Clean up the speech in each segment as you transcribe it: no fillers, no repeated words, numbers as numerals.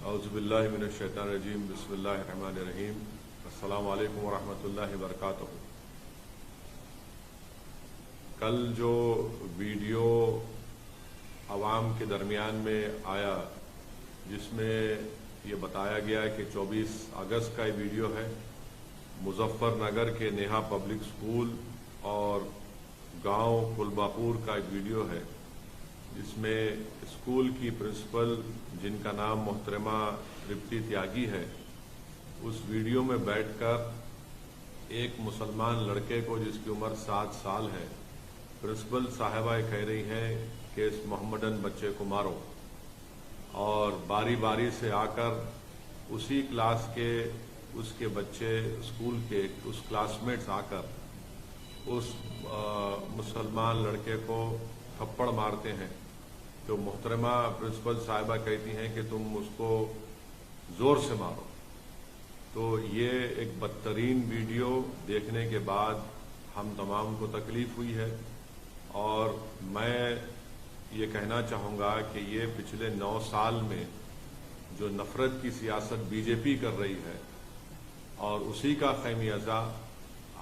اعوذ باللہ من الشیطان الرجیم بسم اللہ الرحمن الرحیم السلام علیکم ورحمۃ اللہ وبرکاتہ۔ کل جو ویڈیو عوام کے درمیان میں آیا جس میں یہ بتایا گیا کہ 24 اگست کا یہ ویڈیو ہے، مظفر نگر کے نیہا پبلک اسکول اور گاؤں کلباپور کا ایک ویڈیو ہے جس میں اسکول کی پرنسپل جن کا نام محترمہ ترپتی تیاگی ہے، اس ویڈیو میں بیٹھ کر ایک مسلمان لڑکے کو جس کی عمر 7 سال ہے، پرنسپل صاحبہ کہہ رہی ہیں کہ اس محمدن بچے کو مارو، اور باری باری سے آ کر اسی کلاس کے اس کے بچے اسکول کے اس کلاس میٹس آ کر اس مسلمان لڑکے کو تھپڑ مارتے ہیں۔ تو محترمہ پرنسپل صاحبہ کہتی ہیں کہ تم اس کو زور سے مارو۔ تو یہ ایک بدترین ویڈیو دیکھنے کے بعد ہم تمام کو تکلیف ہوئی ہے، اور میں یہ کہنا چاہوں گا کہ یہ پچھلے 9 سال میں جو نفرت کی سیاست بی جے پی کر رہی ہے، اور اسی کا خمیازہ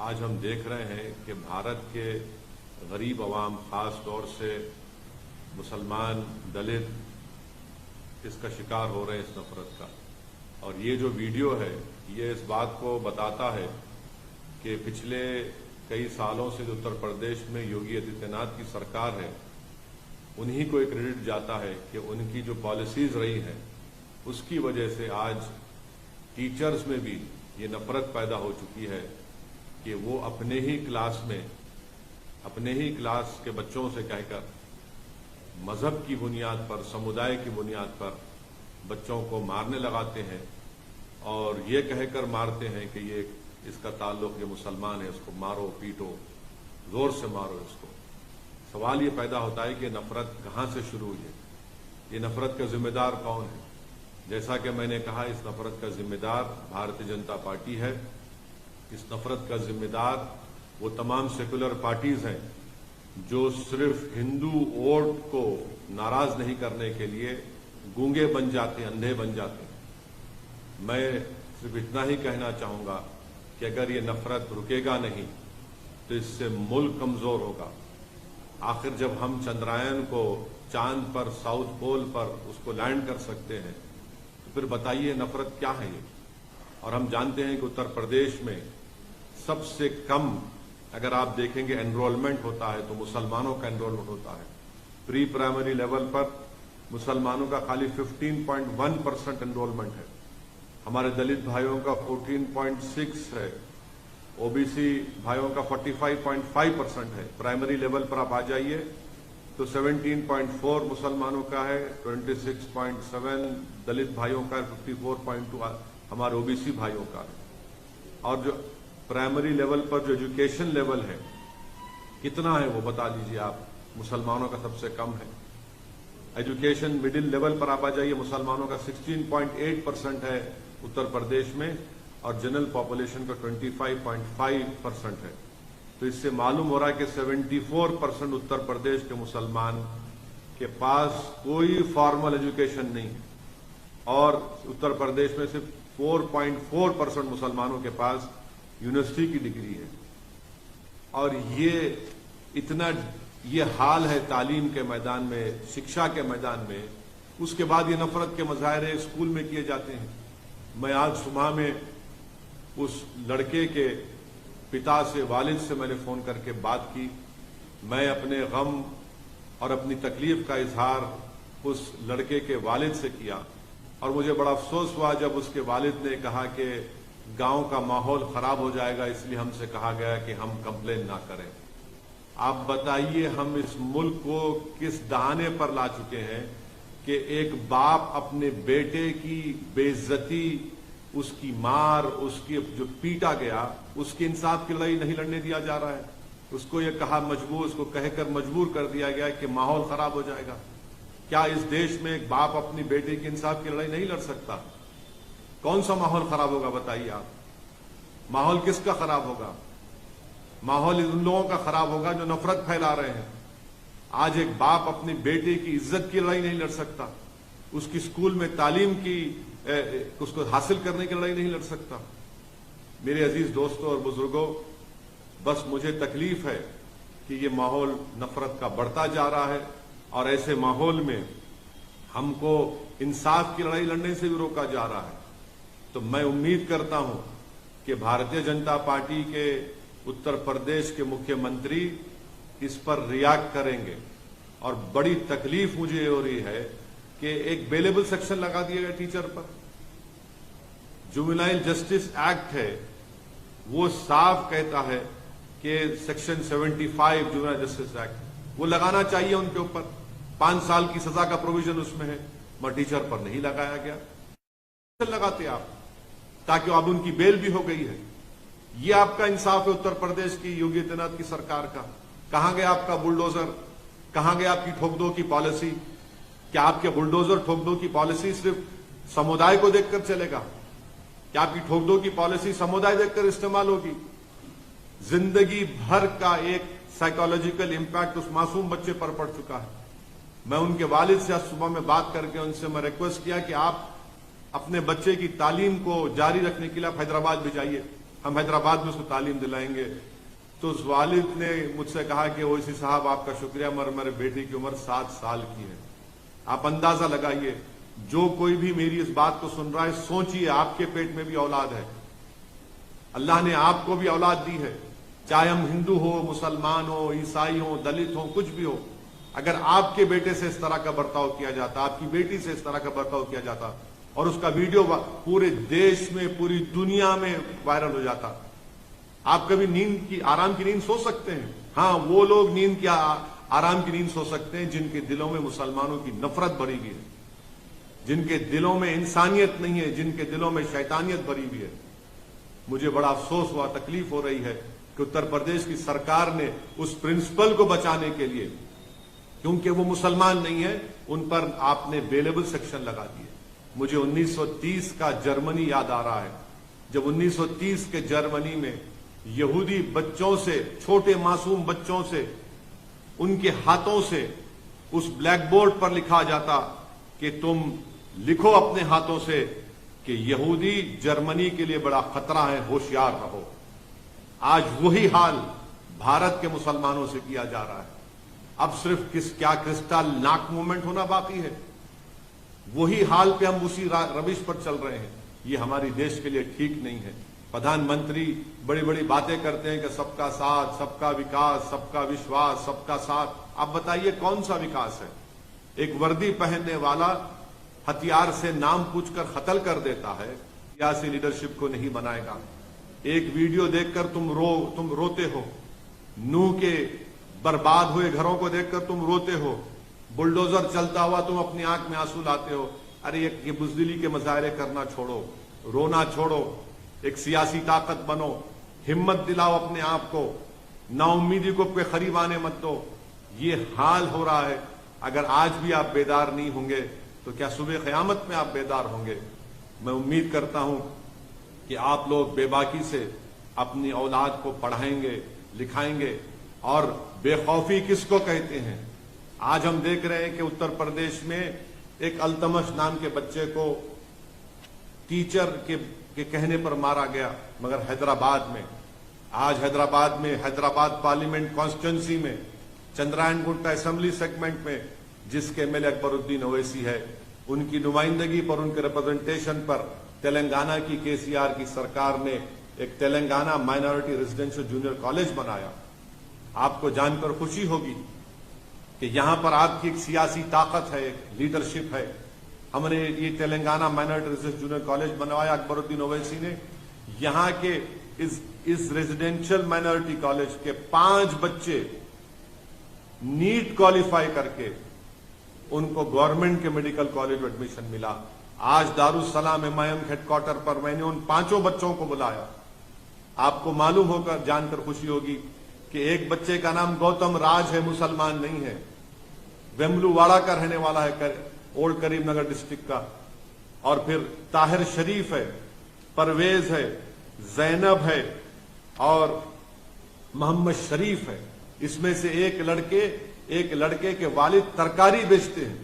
آج ہم دیکھ رہے ہیں کہ بھارت کے غریب عوام، خاص طور سے مسلمان، دلت اس کا شکار ہو رہے ہیں، اس نفرت کا۔ اور یہ جو ویڈیو ہے یہ اس بات کو بتاتا ہے کہ پچھلے کئی سالوں سے جو اتر پردیش میں یوگی آدتیہ ناتھ کی سرکار ہے، انہی کو ایک کریڈٹ جاتا ہے کہ ان کی جو پالیسیز رہی ہیں اس کی وجہ سے آج ٹیچرز میں بھی یہ نفرت پیدا ہو چکی ہے کہ وہ اپنے ہی کلاس کے بچوں سے کہہ کر مذہب کی بنیاد پر، سمودائے کی بنیاد پر بچوں کو مارنے لگاتے ہیں، اور یہ کہہ کر مارتے ہیں کہ یہ اس کا تعلق یہ مسلمان ہے، اس کو مارو پیٹو، زور سے مارو اس کو۔ سوال یہ پیدا ہوتا ہے کہ نفرت کہاں سے شروع ہوئی ہے؟ یہ نفرت کا ذمہ دار کون ہے؟ جیسا کہ میں نے کہا، اس نفرت کا ذمہ دار بھارتیہ جنتا پارٹی ہے۔ اس نفرت کا ذمہ دار وہ تمام سیکولر پارٹیز ہیں جو صرف ہندو ووٹ کو ناراض نہیں کرنے کے لیے گونگے بن جاتے ہیں، اندھے بن جاتے ہیں۔ میں صرف اتنا ہی کہنا چاہوں گا کہ اگر یہ نفرت رکے گا نہیں تو اس سے ملک کمزور ہوگا۔ آخر جب ہم چندرائن کو چاند پر، ساؤتھ پول پر اس کو لینڈ کر سکتے ہیں تو پھر بتائیے نفرت کیا ہے یہ؟ اور ہم جانتے ہیں کہ اتر پردیش میں سب سے کم اگر آپ دیکھیں گے انرولمنٹ ہوتا ہے تو مسلمانوں کا انرولمنٹ ہوتا ہے۔ پری پرائمری لیول پر مسلمانوں کا خالی 15.1% انرولمنٹ ہے، ہمارے دلت بھائیوں کا 14.6 ہے، او بی سی بھائیوں کا 45.5% ہے۔ پرائمری لیول پر آپ آ جائیے تو 17.4 مسلمانوں کا ہے، 26.7 دلت بھائیوں کا ہے، 54.2 ہمارے او بی سی بھائیوں کا ہے۔ اور جو پرائمری لیول پر جو ایجوکیشن لیول ہے کتنا ہے وہ بتا دیجیے آپ؟ مسلمانوں کا سب سے کم ہے۔ ایجوکیشن مڈل لیول پر آپ آ جائیے، مسلمانوں کا 16.8% ہے اتر پردیش میں، اور جنرل پاپولیشن کا 25.5% ہے۔ تو اس سے معلوم ہو رہا ہے کہ 74% اتر پردیش کے مسلمان کے پاس کوئی فارمل ایجوکیشن نہیں ہے، اور اتر پردیش میں صرف 4.4% مسلمانوں کے پاس یونیورسٹی کی ڈگری ہے۔ اور یہ حال ہے تعلیم کے میدان میں، شکشا کے میدان میں۔ اس کے بعد یہ نفرت کے مظاہرے اسکول میں کیے جاتے ہیں۔ میں آج صبح میں اس لڑکے کے پتا سے، والد سے میں نے فون کر کے بات کی۔ میں اپنے غم اور اپنی تکلیف کا اظہار اس لڑکے کے والد سے کیا، اور مجھے بڑا افسوس ہوا جب اس کے والد نے کہا کہ گاؤں کا ماحول خراب ہو جائے گا، اس لیے ہم سے کہا گیا کہ ہم کمپلین نہ کریں۔ آپ بتائیے ہم اس ملک کو کس دہانے پر لا چکے ہیں کہ ایک باپ اپنے بیٹے کی بے عزتی، اس کی مار، اس کی جو پیٹا گیا، اس کی انصاف کی لڑائی نہیں لڑنے دیا جا رہا ہے۔ اس کو یہ اس کو کہہ کر مجبور کر دیا گیا کہ ماحول خراب ہو جائے گا۔ کیا اس دیش میں ایک باپ اپنی بیٹے کی انصاف کی لڑائی نہیں لڑ سکتا؟ کون سا ماحول خراب ہوگا بتائیے آپ؟ ماحول کس کا خراب ہوگا؟ ماحول ان لوگوں کا خراب ہوگا جو نفرت پھیلا رہے ہیں۔ آج ایک باپ اپنی بیٹے کی عزت کی لڑائی نہیں لڑ سکتا، اس کی اسکول میں تعلیم کی اس کو حاصل کرنے کی لڑائی نہیں لڑ سکتا؟ میرے عزیز دوستوں اور بزرگوں، بس مجھے تکلیف ہے کہ یہ ماحول نفرت کا بڑھتا جا رہا ہے، اور ایسے ماحول میں ہم کو انصاف کی لڑائی لڑنے سے بھی روکا جا رہا ہے۔ تو میں امید کرتا ہوں کہ بھارتیہ جنتا پارٹی کے اتر پردیش کے مکھیہ منتری اس پر ریاکٹ کریں گے، اور بڑی تکلیف مجھے یہ ہو رہی ہے کہ ایک بیلیبل سیکشن لگا دیا گیا ٹیچر پر۔ جوینائل جسٹس ایکٹ ہے، وہ صاف کہتا ہے کہ سیکشن 75 جوینائل جسٹس ایکٹ وہ لگانا چاہیے ان کے اوپر، 5 سال کی سزا کا پروویژن اس میں ہے، مگر ٹیچر پر نہیں لگایا گیا۔ لگاتے آپ تاکہ اب ان کی بیل بھی ہو گئی ہے۔ یہ آپ کا انصاف ہے اتر پردیش کی یوگی آدتیہ ناتھ کی سرکار کا؟ کہاں گیا آپ کا بلڈوزر؟ کہاں گیا آپ کی ٹھوک دو کی پالیسی؟ کیا آپ کے بلڈوزر ٹھوک دو کی پالیسی صرف سمودائے کو دیکھ کر چلے گا؟ کیا آپ کی ٹھوک دو کی پالیسی سمودائے دیکھ کر استعمال ہوگی؟ زندگی بھر کا ایک سائیکالوجیکل امپیکٹ اس معصوم بچے پر پڑ چکا ہے۔ میں ان کے والد سے آج صبح میں بات کر کے ان سے میں ریکویسٹ کیا کہ آپ اپنے بچے کی تعلیم کو جاری رکھنے کے لیے آپ حیدرآباد بھی جائیے، ہم حیدرآباد میں اس کو تعلیم دلائیں گے۔ تو اس والد نے مجھ سے کہا کہ اویسی صاحب آپ کا شکریہ، مگر میرے بیٹی کی عمر 7 سال کی ہے۔ آپ اندازہ لگائیے، جو کوئی بھی میری اس بات کو سن رہا ہے، سوچئے آپ کے پیٹ میں بھی اولاد ہے، اللہ نے آپ کو بھی اولاد دی ہے، چاہے ہم ہندو ہو، مسلمان ہو، عیسائی ہو، دلت ہو، کچھ بھی ہو۔ اگر آپ کے بیٹے سے اس طرح کا برتاؤ کیا جاتا، آپ کی بیٹی سے اس طرح کا برتاؤ کیا جاتا، اور اس کا ویڈیو پورے دیش میں، پوری دنیا میں وائرل ہو جاتا، آپ کبھی نیند کی، آرام کی نیند سو سکتے ہیں؟ ہاں، وہ لوگ نیند کی، آرام کی نیند سو سکتے ہیں جن کے دلوں میں مسلمانوں کی نفرت بھری ہوئی ہے، جن کے دلوں میں انسانیت نہیں ہے، جن کے دلوں میں شیطانیت بھری ہوئی ہے۔ مجھے بڑا افسوس ہوا، تکلیف ہو رہی ہے کہ اتر پردیش کی سرکار نے اس پرنسپل کو بچانے کے لیے، کیونکہ وہ مسلمان نہیں ہے، ان پر آپ نے بیلیبل سیکشن لگا دیے۔ مجھے 1930 کا جرمنی یاد آ رہا ہے، جب 1930 کے جرمنی میں یہودی بچوں سے، چھوٹے معصوم بچوں سے، ان کے ہاتھوں سے اس بلیک بورڈ پر لکھا جاتا کہ تم لکھو اپنے ہاتھوں سے کہ یہودی جرمنی کے لیے بڑا خطرہ ہے، ہوشیار رہو۔ آج وہی حال بھارت کے مسلمانوں سے کیا جا رہا ہے۔ اب صرف کیا کرسٹل ناک موومنٹ ہونا باقی ہے؟ وہی حال پہ ہم اسی روش پر چل رہے ہیں۔ یہ ہماری دیش کے لیے ٹھیک نہیں ہے۔ پردھان منتری بڑی بڑی باتیں کرتے ہیں کہ سب کا ساتھ، سب کا وکاس، سب کا وشواس، سب کا ساتھ۔ اب بتائیے کون سا وکاس ہے؟ ایک وردی پہننے والا ہتھیار سے نام پوچھ کر قتل کر دیتا ہے، سیاسی لیڈرشپ کو نہیں بنائے گا۔ ایک ویڈیو دیکھ کر تم روتے ہو، نوح کے برباد ہوئے گھروں کو دیکھ کر تم روتے ہو، بلڈوزر چلتا ہوا تم اپنی آنکھ میں آنسو لاتے ہو۔ ارے یہ بزدلی کے مظاہرے کرنا چھوڑو، رونا چھوڑو، ایک سیاسی طاقت بنو، ہمت دلاؤ اپنے آپ کو، نا امیدی کو پہ قریب آنے مت دو۔ یہ حال ہو رہا ہے۔ اگر آج بھی آپ بیدار نہیں ہوں گے تو کیا صبح قیامت میں آپ بیدار ہوں گے؟ میں امید کرتا ہوں کہ آپ لوگ بے باکی سے اپنی اولاد کو پڑھائیں گے، لکھائیں گے۔ اور بے خوفی کس کو کہتے ہیں؟ آج ہم دیکھ رہے ہیں کہ اتر پردیش میں ایک التمش نام کے بچے کو ٹیچر کے کہنے پر مارا گیا، مگر حیدرآباد میں، آج حیدرآباد پارلیمنٹ کانسٹیٹوئنسی میں، چندرائن گٹا اسمبلی سیگمنٹ میں، جس کے ایم ایل اے اکبر الدین اویسی ہے، ان کی نمائندگی پر، ان کے ریپرزنٹیشن پر تلنگانہ کی KCR کی سرکار نے ایک Telangana minority residential junior college بنایا۔ آپ کو جان کر خوشی ہوگی کہ یہاں پر آپ کی ایک سیاسی طاقت ہے، ایک لیڈرشپ ہے۔ ہم نے یہ Telangana minority residential junior college بنوایا اکبر الدین اویسی نے۔ یہاں کے اس ریزیڈینشل مائنورٹی کالج کے 5 بچے نیٹ کوالیفائی کر کے ان کو گورنمنٹ کے میڈیکل کالج میں ایڈمیشن ملا۔ آج دارالسلام MIM ہیڈ کوارٹر پر میں نے ان 5 بچوں کو بلایا۔ آپ کو معلوم ہو کر جان کر خوشی ہوگی کہ ایک بچے کا نام گوتم راج ہے، مسلمان نہیں ہے، ویملو واڑا کا رہنے والا ہے، اولڈ کریم نگر ڈسٹرکٹ کا۔ اور پھر طاہر شریف ہے، پرویز ہے، زینب ہے اور محمد شریف ہے۔ اس میں سے ایک لڑکے کے والد ترکاری بیچتے ہیں۔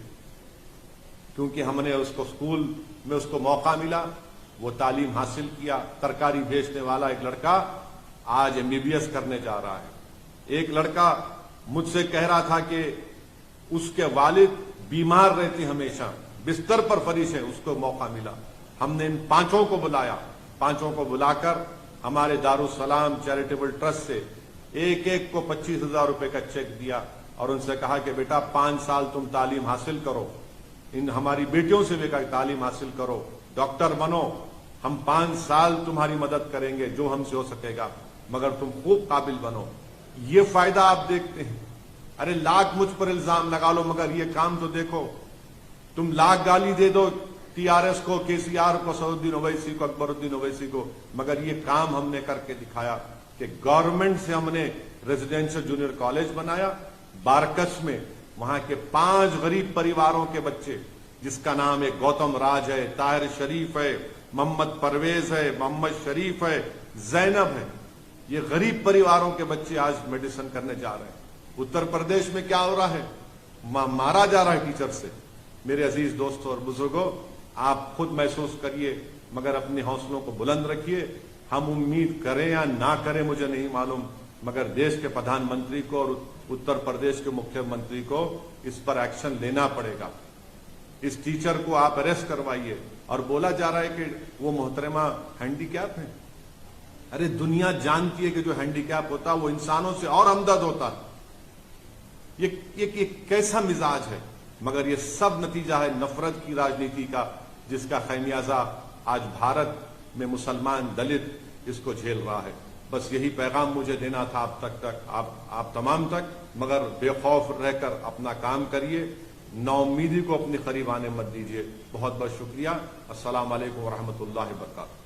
کیونکہ ہم نے اس کو اسکول میں اس کو موقع ملا, وہ تعلیم حاصل کیا. ترکاری بیچنے والا ایک لڑکا آج MBBS کرنے جا رہا ہے. ایک لڑکا مجھ سے کہہ رہا تھا کہ اس کے والد بیمار رہتے ہمیشہ, بستر پر فریش ہے, اس کو موقع ملا. ہم نے ان 5 کو بلایا, 5 کو بلا کر ہمارے دارالسلام چیریٹیبل ٹرسٹ سے ایک کو 25,000 روپے کا چیک دیا اور ان سے کہا کہ بیٹا 5 سال تم تعلیم حاصل کرو, ان ہماری بیٹیوں سے بھی کہا تعلیم حاصل کرو, ڈاکٹر بنو, ہم 5 سال تمہاری مدد کریں گے جو ہم سے ہو سکے گا, مگر تم خوب قابل بنو. یہ فائدہ آپ دیکھتے ہیں. ارے لاکھ مجھ پر الزام لگا لو مگر یہ کام تو دیکھو. تم لاکھ گالی دے دو TRS کو, KCR کو, سعودالدین اویسی کو, اکبر الدین اویسی کو, مگر یہ کام ہم نے کر کے دکھایا کہ گورنمنٹ سے ہم نے ریزیڈینشل جونیئر کالج بنایا بارکس میں. وہاں کے 5 غریب پریواروں کے بچے, جس کا نام ہے گوتم راج ہے, طاہر شریف ہے, محمد پرویز ہے, محمد شریف ہے, زینب ہے, یہ غریب پریواروں کے بچے آج میڈیسن کرنے جا رہے ہیں. اتر پردیش میں کیا ہو رہا ہے, مارا جا رہا ہے ٹیچر سے. میرے عزیز دوستوں اور بزرگوں, آپ خود محسوس کریے, مگر اپنے حوصلوں کو بلند رکھیے. ہم امید کریں یا نہ کریں مجھے نہیں معلوم, مگر دیش کے پردھان منتری کو اور اتر پردیش کے مکھیہ منتری کو اس پر ایکشن لینا پڑے گا. اس ٹیچر کو آپ اریسٹ کروائیے. اور بولا جا رہا ہے کہ وہ محترمہ ہینڈی کیپ ہے. ارے دنیا جانتی ہے کہ جو ہینڈی کیپ ہوتا وہ انسانوں سے اور ہمدرد ہوتا. یہ کیسا مزاج ہے. مگر یہ سب نتیجہ ہے نفرت کی راجنیتی کا, جس کا خمیازہ آج بھارت میں مسلمان دلت اس کو جھیل رہا ہے. بس یہی پیغام مجھے دینا تھا آپ تمام تک. مگر بے خوف رہ کر اپنا کام کریے, نا امیدی کو اپنے قریب آنے مت دیجیے. بہت بہت شکریہ. السلام علیکم ورحمۃ اللہ وبرکاتہ.